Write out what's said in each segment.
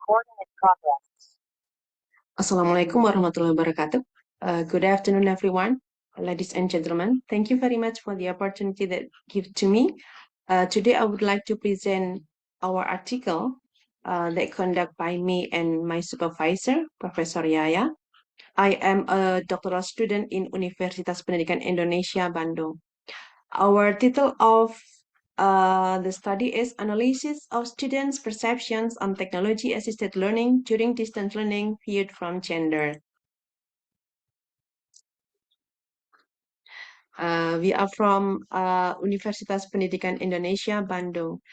Recording in progress. Assalamualaikum warahmatullahi wabarakatuh. Good afternoon, everyone. Ladies and gentlemen, thank you very much for the opportunity that give to me. Today, I would like to present our article that conducted by me and my supervisor, Professor Yaya. I am a doctoral student in Universitas Pendidikan Indonesia, Bandung. Our title of the study is Analysis of Students' Perceptions on Technology-Assisted Learning During Distance Learning Viewed from Gender. We are from Universitas Pendidikan Indonesia, Bandung.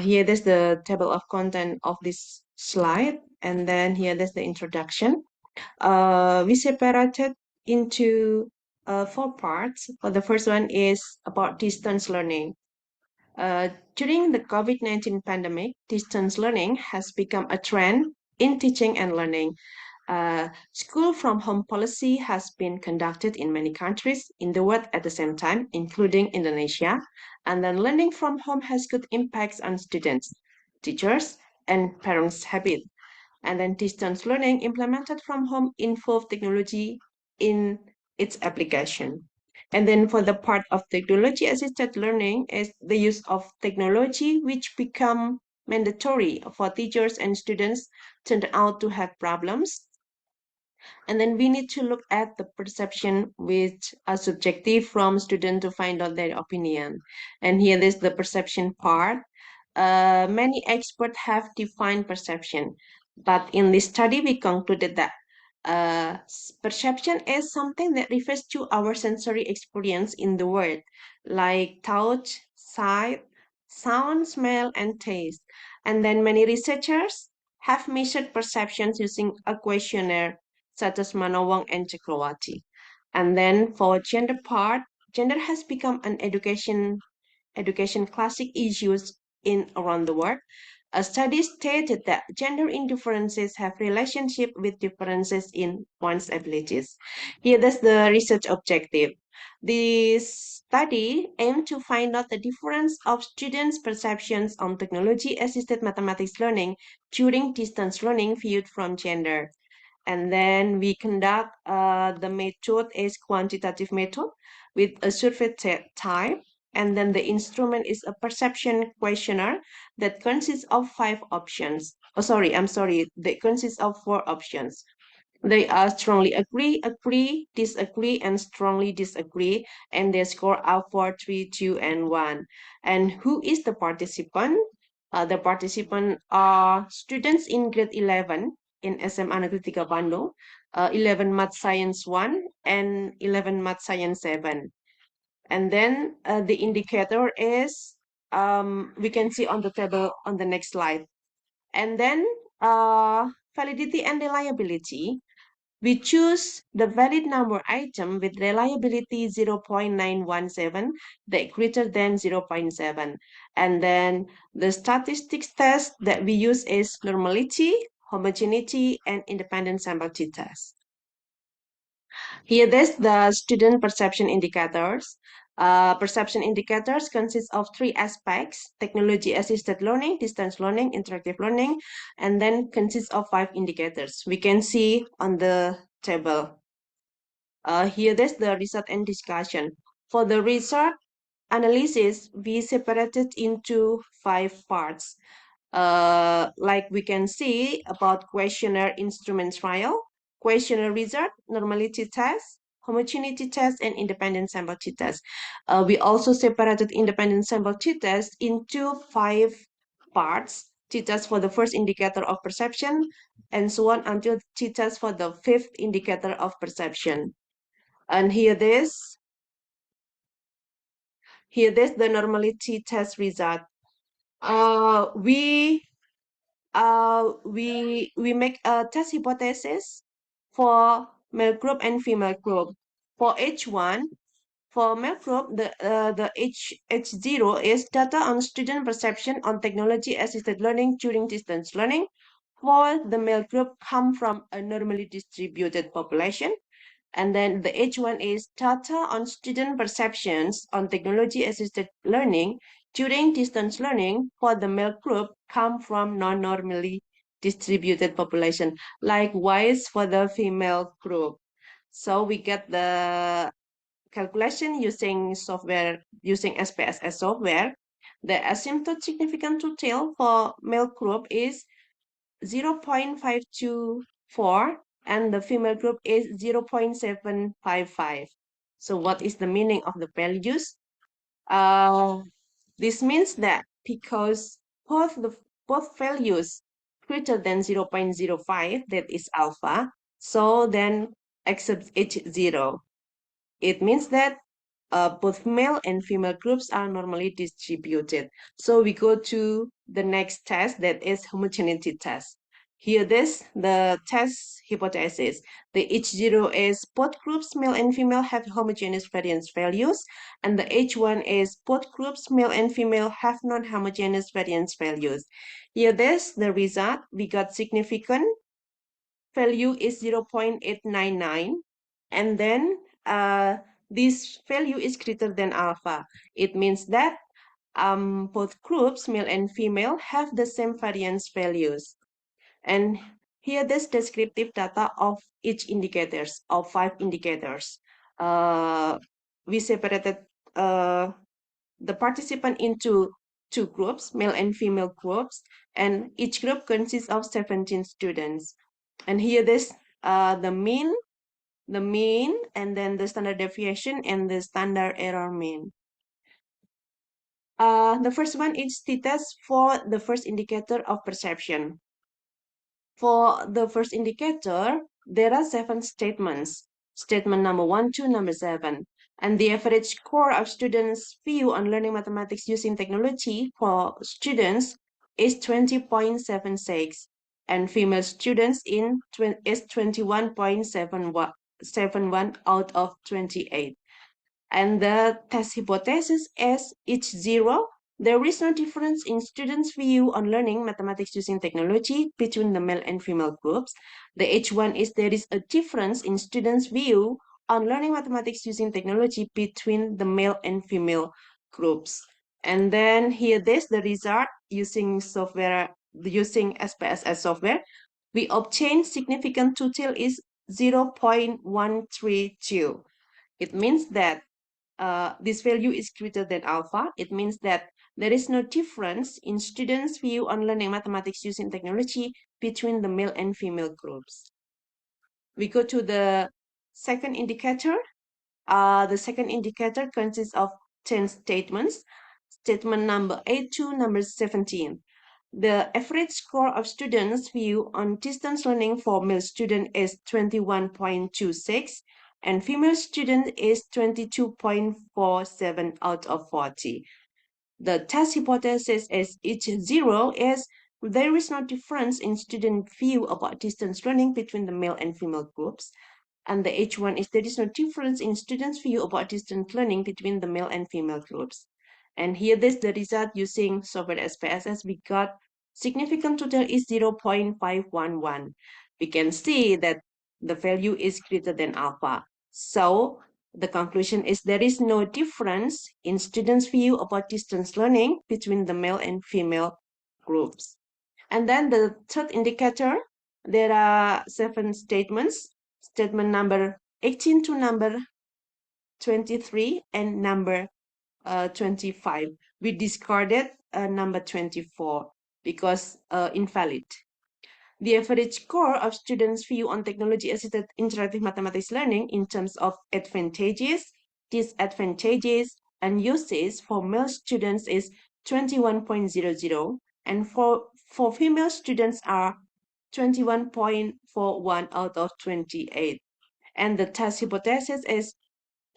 Here is the table of content of this slide, and then here is the introduction. We separated into 4 parts. The first one is about distance learning. During the COVID-19 pandemic, distance learning has become a trend in teaching and learning. School from home policy has been conducted in many countries in the world at the same time, including Indonesia. And then learning from home has good impacts on students, teachers, and parents' habit. And then distance learning implemented from home involve technology in its application. And then for the part of technology assisted learning is the use of technology which become mandatory for teachers and students turned out to have problems. And then we need to look at the perception which are subjective from student to find out their opinion. And here is the perception part. Many experts have defined perception, but in this study we concluded that perception is something that refers to our sensory experience in the world, like touch, sight, sound, smell, and taste. And then many researchers have measured perceptions using a questionnaire such as Manowong and Chakrawarti. And then for gender part, gender has become an education classic issues in around the world. A study stated that gender indifferences have relationship with differences in one's abilities. Here, that's the research objective. This study aimed to find out the difference of students' perceptions on technology-assisted mathematics learning during distance learning viewed from gender. And then we conduct the method is quantitative method with a survey type. And then the instrument is a perception questionnaire that consists of 5 options. Oh, sorry, I'm sorry. That consists of 4 options. They are strongly agree, disagree, and strongly disagree. And their score are 4, 3, 2, and 1. And who is the participant? The participants are students in grade 11 in SMA Negeri 3 Bandung, 11 Math Science 1, and 11 Math Science 7. And then the indicator is, we can see on the table on the next slide. And then validity and reliability. We choose the valid number item with reliability 0.917 that greater than 0.7. And then the statistics test that we use is normality, homogeneity, and independent sample t-test. Here is the student perception indicators. Perception indicators consist of 3 aspects: technology-assisted learning, distance learning, interactive learning, and then consists of 5 indicators. We can see on the table. Here is the result and discussion. For the result analysis, we separated into 5 parts. Like we can see about questionnaire instrument trial, questionnaire result, normality test, homogeneity test, and independent sample t-test. We also separated independent sample t-test into 5 parts. T-test for the first indicator of perception, and so on until t-test for the 5th indicator of perception. And here this the normality test result. We make a test hypothesis for male group and female group. For H1, for male group, the H0 is data on student perception on technology-assisted learning during distance learning. For the male group, come from a normally distributed population. And then the H1 is data on student perceptions on technology-assisted learning during distance learning for the male group come from non-normally distributed population. Likewise for the female group. So we get the calculation using software, using SPSS software. The asymptote significant total for male group is 0.524 and the female group is 0.755. So what is the meaning of the values? This means that because both values greater than 0.05, that is alpha, so then except H0. It means that both male and female groups are normally distributed. So we go to the next test, that is homogeneity test. Here this, the test hypothesis. The H0 is both groups, male and female, have homogeneous variance values, and the H1 is both groups, male and female, have non-homogeneous variance values. Here this, the result, we got significant value is 0.899, and then this value is greater than alpha. It means that both groups, male and female, have the same variance values. And here this descriptive data of each indicators, of 5 indicators. We separated the participant into 2 groups, male and female groups, and each group consists of 17 students. And here this, the mean, and then the standard deviation and the standard error mean. The first one is t-test for the first indicator of perception. For the first indicator, there are 7 statements. Statement number 1 to number 7. And the average score of students' view on learning mathematics using technology for students is 20.76. And female students is 21.71 out of 28. And the test hypothesis is H0. There is no difference in students' view on learning mathematics using technology between the male and female groups. The H1 is there is a difference in students' view on learning mathematics using technology between the male and female groups. And then here this, the result using software, using SPSS software, we obtain significant total is 0.132. It means that this value is greater than alpha. It means that there is no difference in students' view on learning mathematics using technology between the male and female groups. We go to the second indicator. The second indicator consists of 10 statements. Statement number 8 to number 17. The average score of students' view on distance learning for male student is 21.26 and female student is 22.47 out of 40. The test hypothesis is H0 is there is no difference in student view about distance learning between the male and female groups. And the H1 is there is no difference in students' view about distance learning between the male and female groups. And here this the result using software SPSS, we got significant total is 0.511. We can see that the value is greater than alpha. So the conclusion is there is no difference in students' view about distance learning between the male and female groups. And then the third indicator, there are 7 statements. Statement number 18 to number 23 and number 25. We discarded number 24 because invalid. The average score of students' view on technology-assisted interactive mathematics learning in terms of advantages, disadvantages, and uses for male students is 21.00, and for female students are 21.41 out of 28. And the test hypothesis is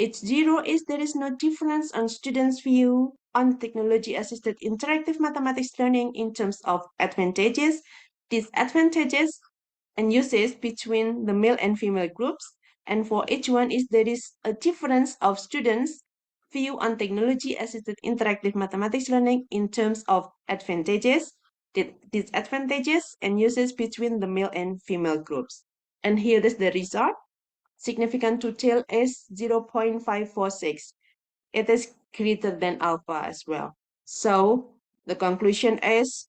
H0 is there is no difference on students' view on technology-assisted interactive mathematics learning in terms of advantages, disadvantages, and uses between the male and female groups. And for H1 is there is a difference of students' view on technology-assisted interactive mathematics learning in terms of advantages, disadvantages, and uses between the male and female groups. And here is the result. Significant total is 0.546. It is greater than alpha as well. So the conclusion is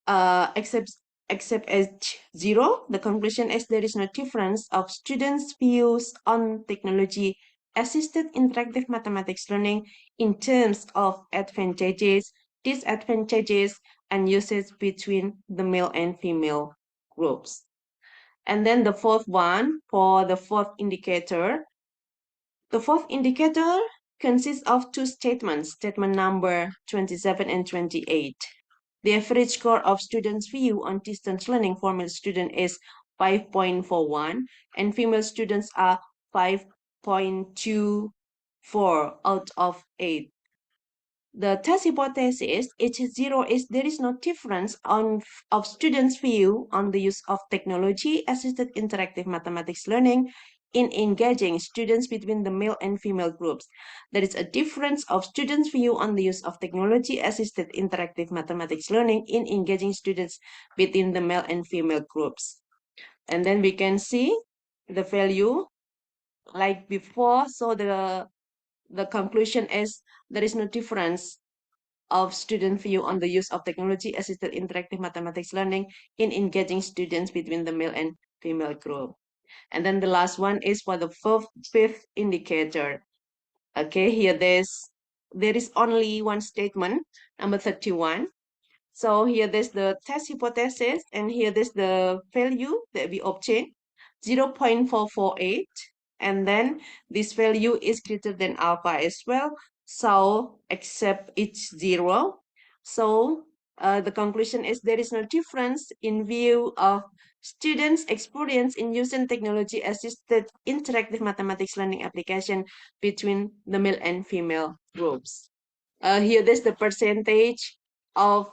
except except H0. The conclusion is there is no difference of students' views on technology-assisted interactive mathematics learning in terms of advantages, disadvantages, and usage between the male and female groups. And then the fourth one, for the fourth indicator, the fourth indicator consists of two statements, statement number 27 and 28. The average score of students' view on distance learning for male student is 5.41 and female students are 5.24 out of 8. The test hypothesis H0 is there is no difference of students' view on the use of technology-assisted interactive mathematics learning in engaging students between the male and female groups. There is a difference of students' view on the use of technology-assisted interactive mathematics learning in engaging students between the male and female groups. And then we can see the value like before. So the conclusion is there is no difference of student view on the use of technology-assisted interactive mathematics learning in engaging students between the male and female group. And then the last one is for the fifth indicator. Okay, here there is only one statement, number 31. So here there's the test hypothesis, and here there's the value that we obtained, 0.448. And then this value is greater than alpha as well. So except it's 0. So the conclusion is there is no difference in view of students' experience in using technology-assisted interactive mathematics learning application between the male and female groups. Here there's the percentage of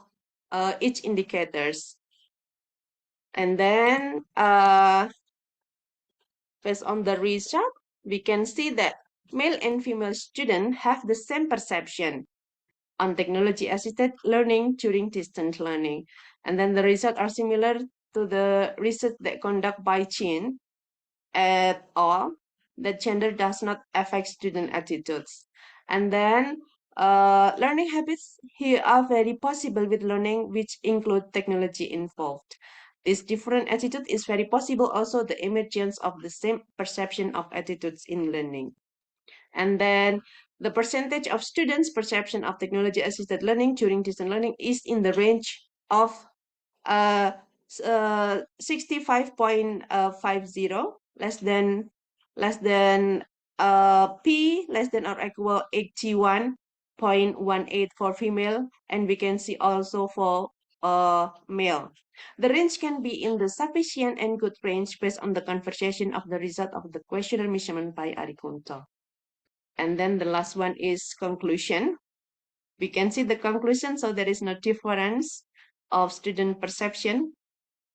each indicators. And then based on the result, we can see that male and female students have the same perception on technology-assisted learning during distance learning. And then the results are similar to the research that conducted by Chin et al. That gender does not affect student attitudes. And then learning habits here are very possible with learning which include technology involved. This different attitude is very possible also the emergence of the same perception of attitudes in learning. And then the percentage of students' perception of technology-assisted learning during distance learning is in the range of 65.50, less than P less than or equal 81.18 for female, and we can see also for male. The range can be in the sufficient and good range based on the conversation of the result of the questionnaire measurement by Arikunto. And then the last one is conclusion. We can see the conclusion, so there is no difference of student perception,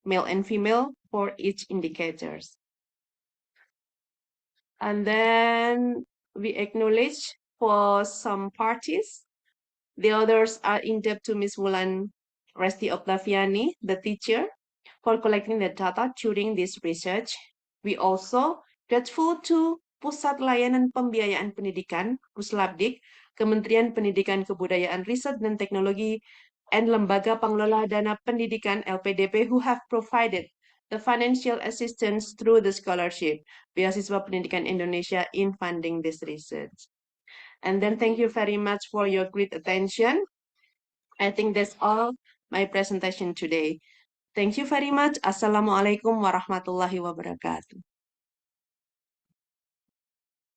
male and female, for each indicators. And then we acknowledge for some parties. The others are indebted to Ms. Wulan Resti Octaviani, the teacher, for collecting the data during this research. We also grateful to Pusat Layanan Pembiayaan Pendidikan, Puslabdik, Kementerian Pendidikan Kebudayaan Riset dan Teknologi, and Lembaga Pengelola Dana Pendidikan LPDP who have provided the financial assistance through the scholarship, Beasiswa Pendidikan Indonesia, in funding this research. And then thank you very much for your great attention. I think that's all my presentation today. Thank you very much. Assalamualaikum warahmatullahi wabarakatuh.